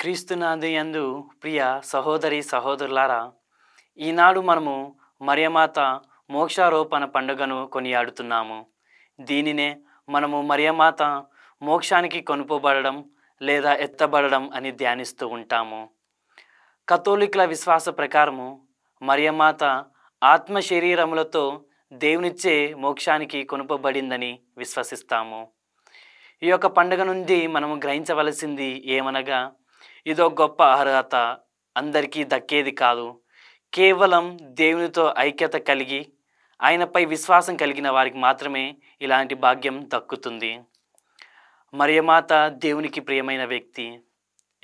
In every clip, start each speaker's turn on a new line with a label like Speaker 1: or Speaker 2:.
Speaker 1: క్రీస్తునందు యందు ప్రియ సహోదరి సహోదరులారా, ఈనాడు మనము మరియమాత మోక్షారోపణ పండుగను కొనియాడుతున్నాము. దీనినే మనము మరియమాత మోక్షానికి కొనుపోబడడం లేదా ఎత్తబడడం అని ధ్యానిస్తూ ఉంటాము. కథోలికుల విశ్వాస ప్రకారము మరియమాత ఆత్మ శరీరములతో దేవునిచ్చే మోక్షానికి కొనుపబడిందని విశ్వసిస్తాము. ఈ యొక్క పండుగ నుండి మనము గ్రహించవలసింది ఏమనగా, ఇదో గొప్ప అర్హత, అందరికీ దక్కేది కాదు. కేవలం దేవునితో ఐక్యత కలిగి ఆయనపై విశ్వాసం కలిగిన వారికి మాత్రమే ఇలాంటి భాగ్యం దక్కుతుంది. మరియమాత దేవునికి ప్రియమైన వ్యక్తి.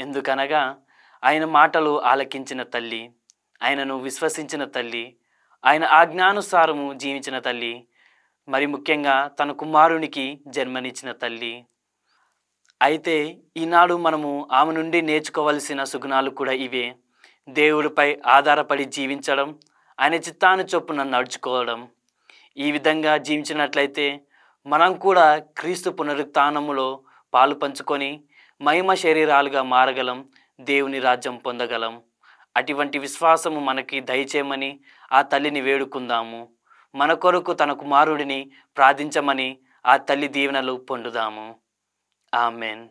Speaker 1: ఎందుకనగా ఆయన మాటలు ఆలకించిన తల్లి, ఆయనను విశ్వసించిన తల్లి, ఆయన ఆజ్ఞానుసారము జీవించిన తల్లి, మరి ముఖ్యంగా తన కుమారునికి జన్మనిచ్చిన తల్లి. అయితే ఈనాడు మనము ఆమె నుండి నేర్చుకోవలసిన సుగుణాలు కూడా ఇవే. దేవుడిపై ఆధారపడి జీవించడం, ఆయన చిత్తాను చొప్పున నడుచుకోవడం. ఈ విధంగా జీవించినట్లయితే మనం కూడా క్రీస్తు పునరుత్థానములో పాలు పంచుకొని మహిమ శరీరాలుగా మారగలం, దేవుని రాజ్యం పొందగలం. అటువంటి విశ్వాసము మనకి దయచేయమని ఆ తల్లిని వేడుకుందాము. మన కొరకు తన కుమారుడిని ప్రార్థించమని ఆ తల్లి దీవెనలు పొందుదాము. ఆమెన్.